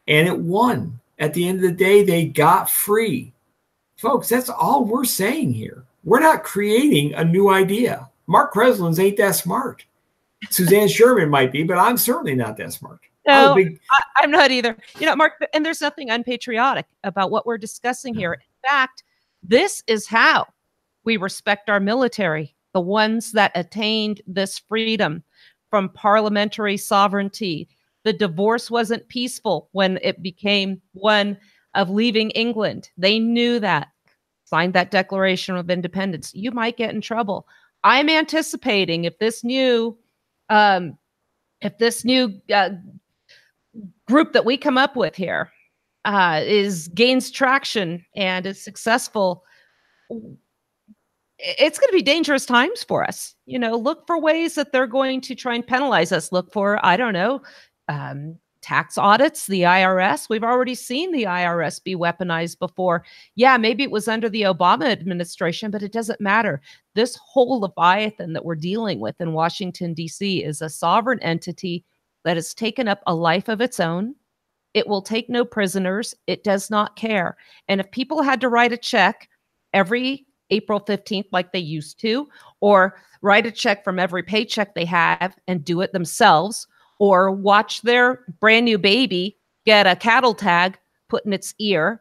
and it won. At the end of the day, they got free. Folks, that's all we're saying here. We're not creating a new idea. Mark Kreslin's ain't that smart. Suzanne Sherman might be, but I'm certainly not that smart. No, I'm not either. You know, Mark, and there's nothing unpatriotic about what we're discussing here. In fact, this is how we respect our military, the ones that attained this freedom from parliamentary sovereignty. The divorce wasn't peaceful when it became one of leaving England. They knew that, signed that Declaration of Independence. You might get in trouble. I'm anticipating if this new group that we come up with here gains traction and is successful, it's going to be dangerous times for us. You know, look for ways that they're going to try and penalize us. Look for, I don't know, tax audits, the IRS. We've already seen the IRS be weaponized before. Yeah, maybe it was under the Obama administration, but it doesn't matter. This whole Leviathan that we're dealing with in Washington, D.C. is a sovereign entity that has taken up a life of its own. It will take no prisoners. It does not care. And if people had to write a check every April 15th like they used to, or write a check from every paycheck they have and do it themselves, or watch their brand new baby get a cattle tag put in its ear,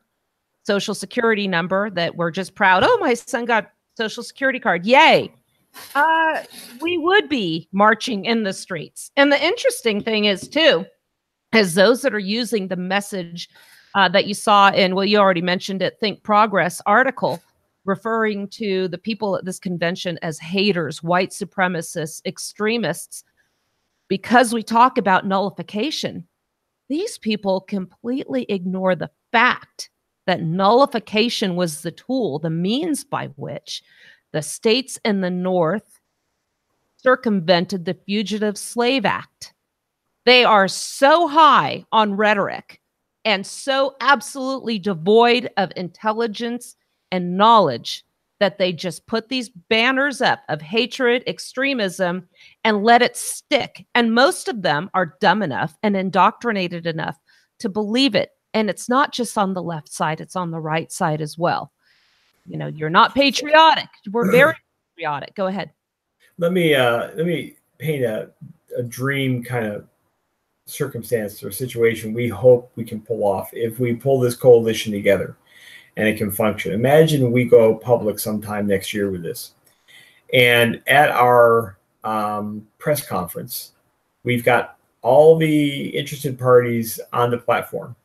Social Security number that we're just proud, oh, my son got Social Security card, yay. We would be marching in the streets. And the interesting thing is, too, is those that are using the message that you saw in, well, you already mentioned it, Think Progress article, referring to the people at this convention as haters, white supremacists, extremists, because we talk about nullification. These people completely ignore the fact that nullification was the tool, the means by which the states in the North circumvented the Fugitive Slave Act. They are so high on rhetoric and so absolutely devoid of intelligence and knowledge that they just put these banners up of hatred, extremism, and let it stick. And most of them are dumb enough and indoctrinated enough to believe it. And it's not just on the left side, it's on the right side as well. You know, you're not patriotic. We're very patriotic. Go ahead. Let me paint a dream kind of circumstance or situation we hope we can pull off if we pull this coalition together and it can function. Imagine we go public sometime next year with this. And at our press conference, we've got all the interested parties on the platform.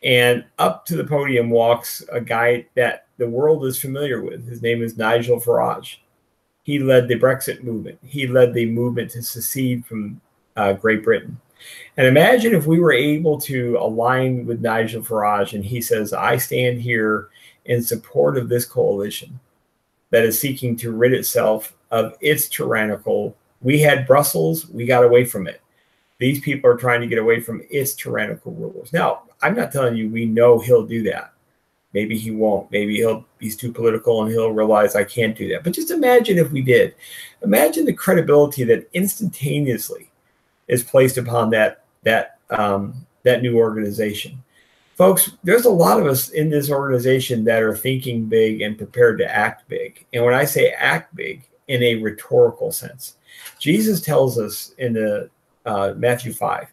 And up to the podium walks a guy that the world is familiar with. His name is Nigel Farage. He led the Brexit movement. He led the movement to secede from Great Britain. And imagine if we were able to align with Nigel Farage and he says, I stand here in support of this coalition that is seeking to rid itself of its tyrannical. We had Brussels, we got away from it. These people are trying to get away from its tyrannical rulers. Now, I'm not telling you we know he'll do that. Maybe he won't. Maybe he's too political and he'll realize I can't do that. But just imagine if we did. Imagine the credibility that instantaneously is placed upon that new organization. Folks, there's a lot of us in this organization that are thinking big and prepared to act big. And when I say act big, in a rhetorical sense, Jesus tells us in the Matthew 5,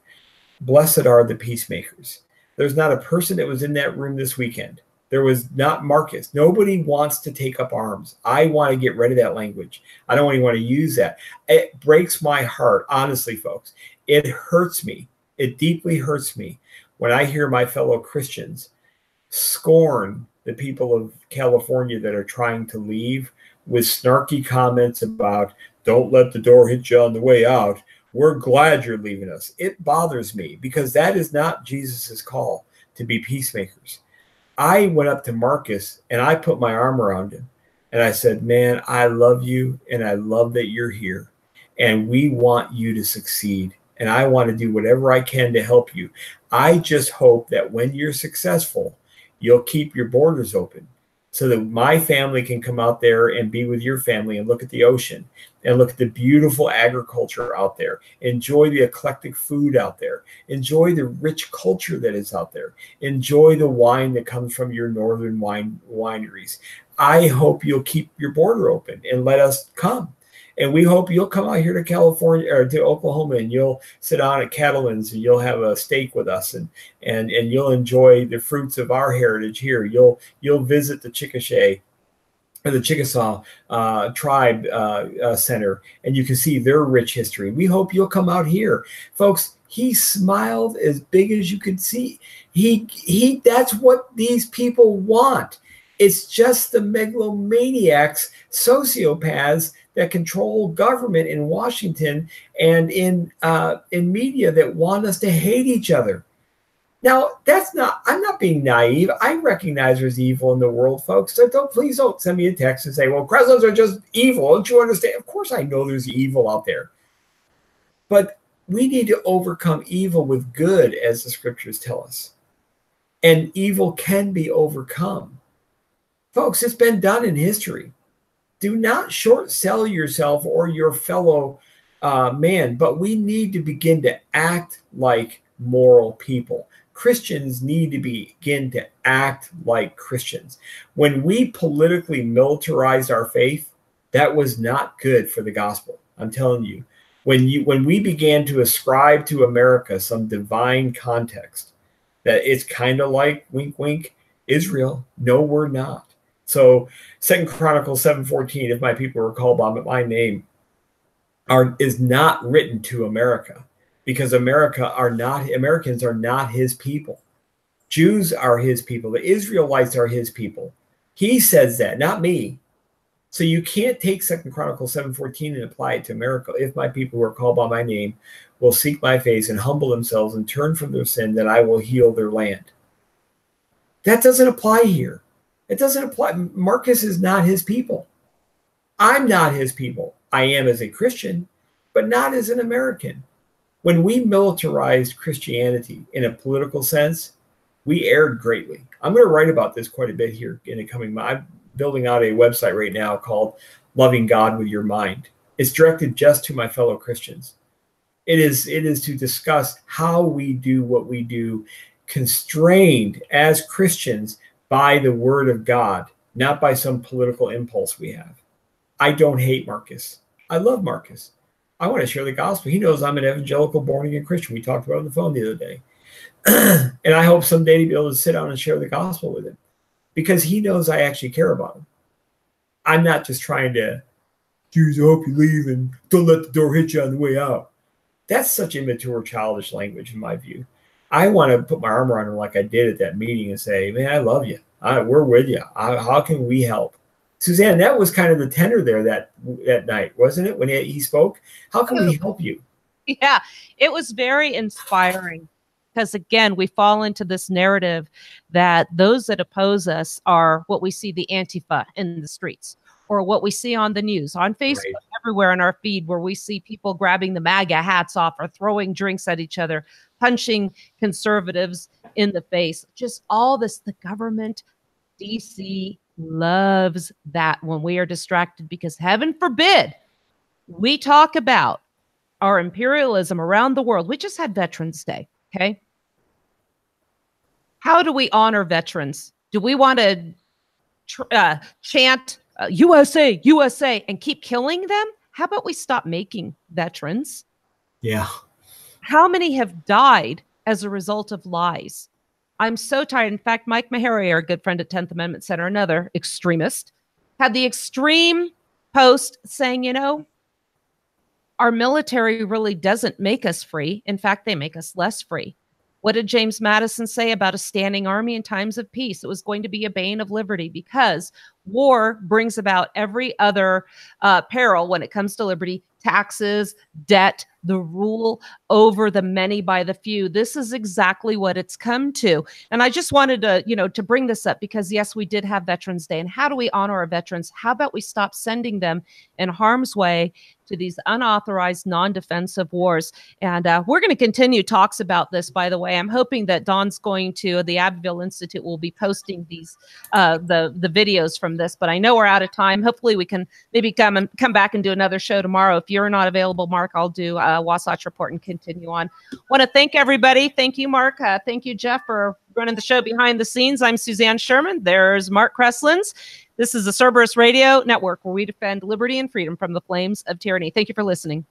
blessed are the peacemakers. There's not a person that was in that room this weekend. There was not Marcus. Nobody wants to take up arms. I want to get rid of that language. I don't even want to use that. It breaks my heart, honestly, folks. It hurts me. It deeply hurts me when I hear my fellow Christians scorn the people of California that are trying to leave with snarky comments about, don't let the door hit you on the way out. We're glad you're leaving us. It bothers me because that is not Jesus's call to be peacemakers. I went up to Marcus and I put my arm around him and I said, man, I love you and I love that you're here and we want you to succeed. And I want to do whatever I can to help you. I just hope that when you're successful, you'll keep your borders open so that my family can come out there and be with your family and look at the ocean and look at the beautiful agriculture out there, enjoy the eclectic food out there, enjoy the rich culture that is out there, enjoy the wine that comes from your northern wineries. I hope you'll keep your border open and let us come. And we hope you'll come out here to California or to Oklahoma, and you'll sit down at Cattleman's and you'll have a steak with us, and you'll enjoy the fruits of our heritage here. You'll visit the Chickasha or the Chickasaw tribe center, and you can see their rich history. We hope you'll come out here, folks. He smiled as big as you could see. He that's what these people want. It's just the megalomaniacs, sociopaths that control government in Washington and in media that want us to hate each other. Now, I'm not being naive. I recognize there's evil in the world, folks. So please don't send me a text and say, well, presidents are just evil. Don't you understand? Of course I know there's evil out there. But we need to overcome evil with good, as the scriptures tell us. And evil can be overcome. Folks, it's been done in history. Do not short sell yourself or your fellow man, but we need to begin to act like moral people. Christians need to begin to act like Christians. When we politically militarized our faith, that was not good for the gospel. I'm telling you. When we began to ascribe to America some divine context, that it's kind of like, wink, wink, Israel. No, we're not. So 2 Chronicles 7:14, if my people are called by my name, is not written to America, because Americans are not his people. Jews are his people. The Israelites are his people. He says that, not me. So you can't take 2 Chronicles 7:14 and apply it to America. If my people who are called by my name will seek my face and humble themselves and turn from their sin, then I will heal their land. That doesn't apply here. It doesn't apply. Marcus is not his people. I'm not his people. I am as a Christian, but not as an American. When we militarized Christianity in a political sense, we erred greatly. I'm going to write about this quite a bit here in the coming month. I'm building out a website right now called Loving God with Your Mind. It's directed just to my fellow Christians. It is to discuss how we do what we do, constrained as Christians by the word of God, not by some political impulse we have. I don't hate Marcus. I love Marcus. I want to share the gospel. He knows I'm an evangelical born-again Christian. We talked about it on the phone the other day. And I hope someday to be able to sit down and share the gospel with him, because he knows I actually care about him. I'm not just trying to, Jews, I hope you leave and don't let the door hit you on the way out. That's such immature, childish language in my view. I want to put my arm around him like I did at that meeting and say, man, I love you. We're with you. How can we help? Suzanne, that was kind of the tenor there that night, wasn't it, when he spoke? How can we help you? Yeah, it was very inspiring, because, again, we fall into this narrative that those that oppose us are what we see the Antifa in the streets, or what we see on the news, on Facebook, right, everywhere in our feed, where we see people grabbing the MAGA hats off or throwing drinks at each other, punching conservatives in the face. Just all this, the government, DC loves that when we are distracted, because heaven forbid we talk about our imperialism around the world. We just had Veterans Day, okay? How do we honor veterans? Do we want to chant USA, USA, and keep killing them? How about we stop making veterans? Yeah. How many have died as a result of lies? I'm so tired. In fact, Mike Maharry, our good friend at 10th Amendment Center, another extremist, had the extreme post saying, you know, our military really doesn't make us free. In fact, they make us less free. What did James Madison say about a standing army in times of peace? It was going to be a bane of liberty, because war brings about every other peril when it comes to liberty: taxes, debt, the rule over the many by the few. This is exactly what it's come to. And I just wanted to, to bring this up because, yes, we did have Veterans Day. And how do we honor our veterans? How about we stop sending them in harm's way to these unauthorized, non-defensive wars? And we're going to continue talks about this, by the way. I'm hoping that Dawn's going to, the Abbeville Institute will be posting these, the videos from this, but I know we're out of time. Hopefully we can maybe come back and do another show tomorrow. If you're not available, Mark, I'll do Wasatch Report and continue on. Want to thank everybody. Thank you, Mark. Thank you, Jeff, for running the show behind the scenes. I'm Suzanne Sherman. There's Mark Kreslins. This is the Cerberus Radio Network, where we defend liberty and freedom from the flames of tyranny. Thank you for listening.